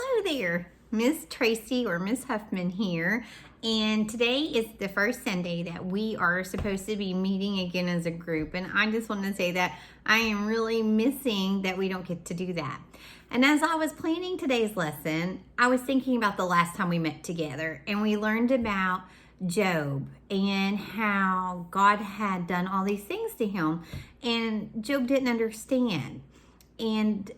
Hello there, Miss Tracy or Miss Huffman here, and today is the first Sunday that we are supposed to be meeting again as a group, and I just want to say that I am really missing that we don't get to do that. And as I was planning today's lesson, I was thinking about the last time we met together, and we learned about Job and how God had done all these things to him, and Job didn't understand. And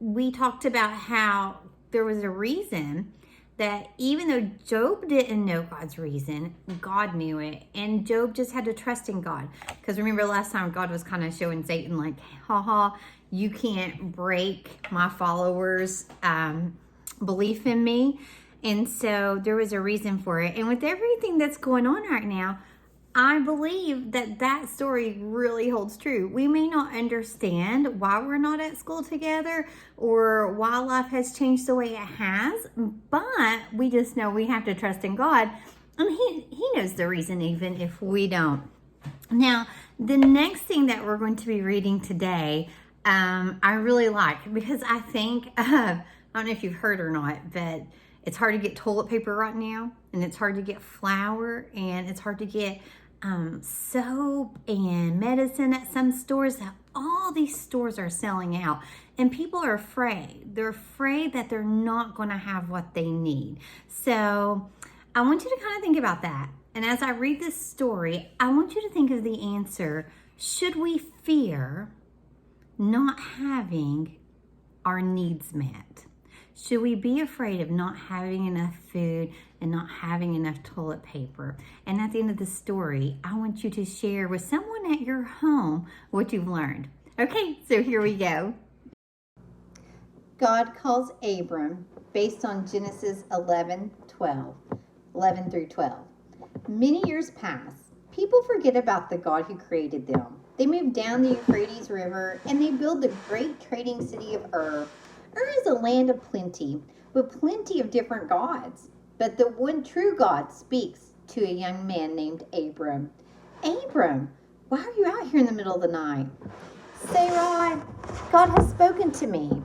we talked about how there was a reason that even though Job didn't know God's reason, God knew it. And Job just had to trust in God. Because remember last time God was kind of showing Satan like, haha, you can't break my followers' belief in me. And so there was a reason for it. And with everything that's going on right now, I believe that that story really holds true. We may not understand why we're not at school together or why life has changed the way it has, but we just know we have to trust in God. And He knows the reason even if we don't. Now, the next thing that we're going to be reading today, I really like because I think, I don't know if you've heard or not, but it's hard to get toilet paper right now, and it's hard to get flour, and it's hard to get soap and medicine at some stores. All these stores are selling out, and people are afraid. They're afraid that they're not going to have what they need. So I want you to kind of think about that. And as I read this story, I want you to think of the answer. Should we fear not having our needs met? Should we be afraid of not having enough food and not having enough toilet paper? And at the end of the story, I want you to share with someone at your home what you've learned. Okay, so here we go. God calls Abram based on Genesis 11 through 12. Many years pass. People forget about the God who created them. They move down the Euphrates River and they build the great trading city of Ur. Ur is a land of plenty, with plenty of different gods. But the one true God speaks to a young man named Abram. Abram, why are you out here in the middle of the night? Sarai, God has spoken to me.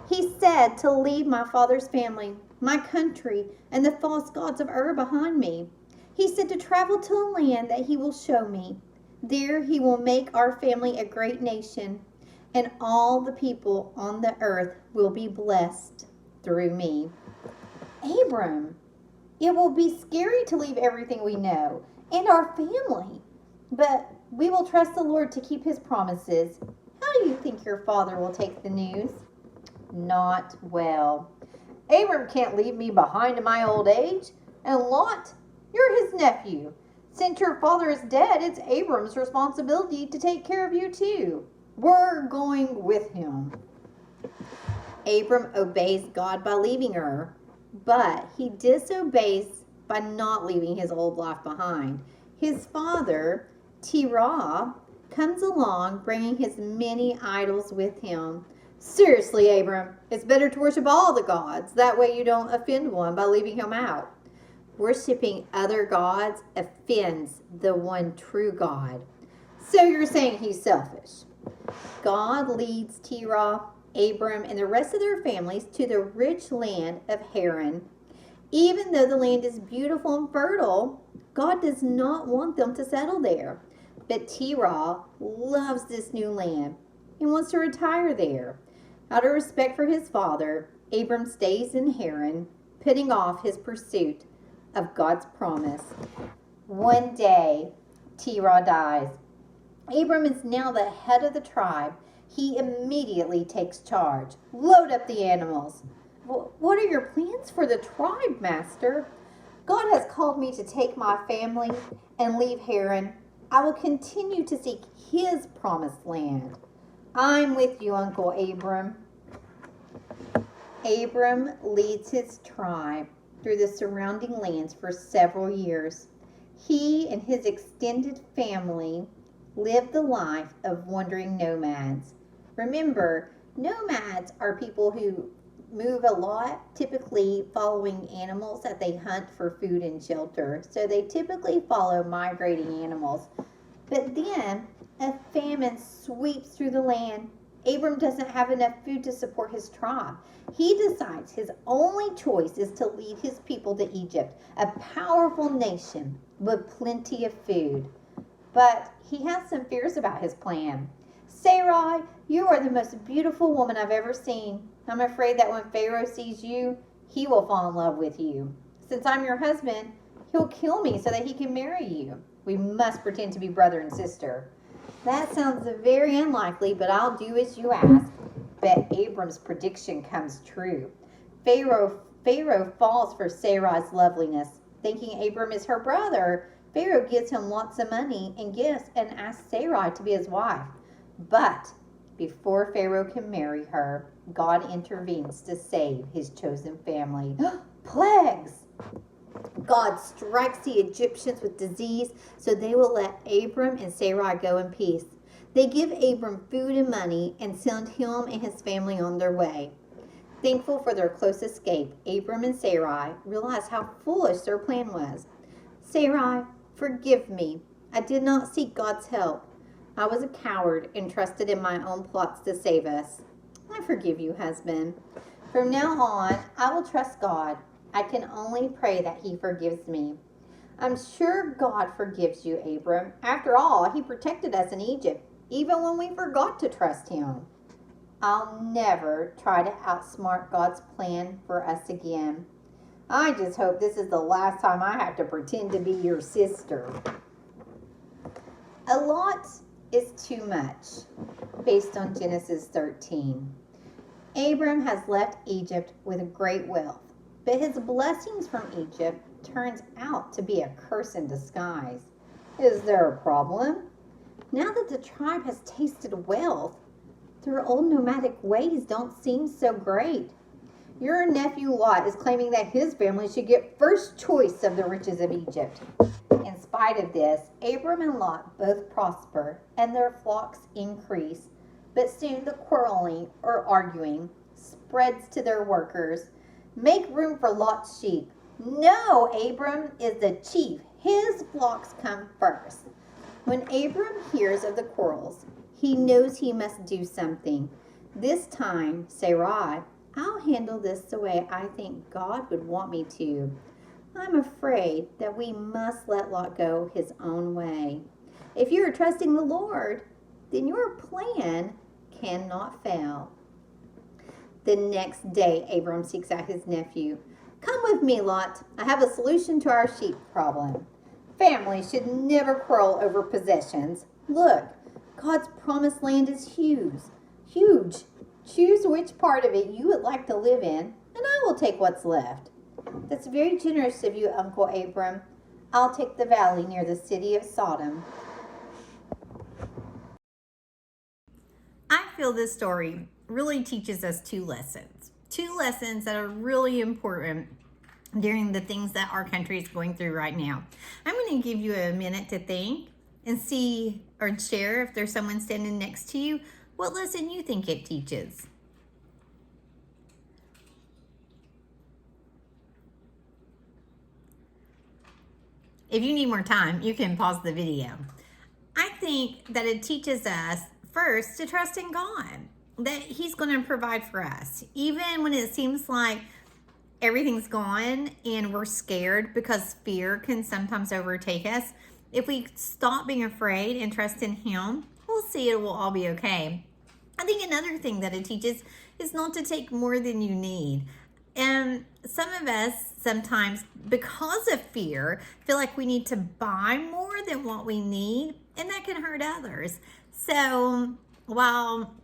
He said to leave my father's family, my country, and the false gods of Ur behind me. He said to travel to a land that he will show me. There he will make our family a great nation, and all the people on the earth will be blessed through me. Abram, it will be scary to leave everything we know and our family, but we will trust the Lord to keep his promises. How do you think your father will take the news? Not well. Abram can't leave me behind in my old age. And Lot, you're his nephew. Since your father is dead, it's Abram's responsibility to take care of you too. We're going with him. Abram obeys God by leaving Ur, but he disobeys by not leaving his old life behind. His father, Terah, comes along bringing his many idols with him. Seriously, Abram, it's better to worship all the gods. That way you don't offend one by leaving him out. Worshiping other gods offends the one true God. So you're saying he's selfish. God leads Terah, Abram, and the rest of their families to the rich land of Haran. Even though the land is beautiful and fertile, God does not want them to settle there. But Terah loves this new land and wants to retire there. Out of respect for his father, Abram stays in Haran, putting off his pursuit of God's promise. One day, Terah dies. Abram is now the head of the tribe. He immediately takes charge. Load up the animals. What are your plans for the tribe, Master? God has called me to take my family and leave Haran. I will continue to seek his promised land. I'm with you, Uncle Abram. Abram leads his tribe through the surrounding lands for several years. He and his extended family live the life of wandering nomads. Remember, nomads are people who move a lot, typically following animals that they hunt for food and shelter. So they typically follow migrating animals. But then a famine sweeps through the land Abram doesn't have enough food to support his tribe. He decides his only choice is to lead his people to Egypt, a powerful nation with plenty of food. But he has some fears about his plan. Sarai, you are the most beautiful woman I've ever seen. I'm afraid that when Pharaoh sees you, he will fall in love with you. Since I'm your husband, he'll kill me so that he can marry you. We must pretend to be brother and sister. That sounds very unlikely, but I'll do as you ask. But Abram's prediction comes true. Pharaoh falls for Sarai's loveliness. Thinking Abram is her brother, Pharaoh gives him lots of money and gifts and asks Sarai to be his wife. But before Pharaoh can marry her, God intervenes to save his chosen family. Plagues! God strikes the Egyptians with disease, so they will let Abram and Sarai go in peace. They give Abram food and money and send him and his family on their way. Thankful for their close escape, Abram and Sarai realized how foolish their plan was. Sarai, forgive me. I did not seek God's help. I was a coward and trusted in my own plots to save us. I forgive you, husband. From now on, I will trust God. I can only pray that he forgives me. I'm sure God forgives you, Abram. After all, he protected us in Egypt, even when we forgot to trust him. I'll never try to outsmart God's plan for us again. I just hope this is the last time I have to pretend to be your sister. A lot is too much, based on Genesis 13. Abram has left Egypt with great wealth. But his blessings from Egypt turns out to be a curse in disguise. Is there a problem? Now that the tribe has tasted wealth, their old nomadic ways don't seem so great. Your nephew Lot is claiming that his family should get first choice of the riches of Egypt. In spite of this, Abram and Lot both prosper and their flocks increase. But soon the quarreling or arguing spreads to their workers. Make room for Lot's sheep. No, Abram is the chief. His flocks come first. When Abram hears of the quarrels, he knows he must do something. This time, Sarai, I'll handle this the way I think God would want me to. I'm afraid that we must let Lot go his own way. If you are trusting the Lord, then your plan cannot fail. The next day, Abram seeks out his nephew. Come with me, Lot. I have a solution to our sheep problem. Families should never quarrel over possessions. Look, God's promised land is huge. Huge. Choose which part of it you would like to live in, and I will take what's left. That's very generous of you, Uncle Abram. I'll take the valley near the city of Sodom. I feel this story really teaches us two lessons that are really important during the things that our country is going through right now. I'm going to give you a minute to think and see or share, if there's someone standing next to you, what lesson you think it teaches. If you need more time, you can pause the video. I think that it teaches us first to trust in God, that he's going to provide for us. Even when it seems like everything's gone and we're scared, because fear can sometimes overtake us, if we stop being afraid and trust in him, we'll see it will all be okay. I think another thing that it teaches is not to take more than you need. And some of us sometimes, because of fear, feel like we need to buy more than what we need, and that can hurt others. So while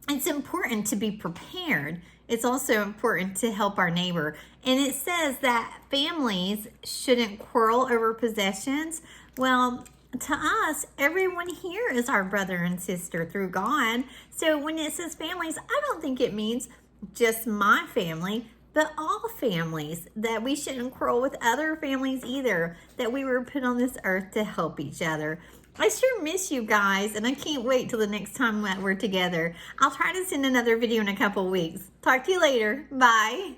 it's important to be prepared, it's also important to help our neighbor. And it says that families shouldn't quarrel over possessions. Well, to us, everyone here is our brother and sister through God. So when it says families, I don't think it means just my family, but all families, that we shouldn't quarrel with other families either, that we were put on this earth to help each other. I sure miss you guys, and I can't wait till the next time that we're together. I'll try to send another video in a couple weeks. Talk to you later. Bye.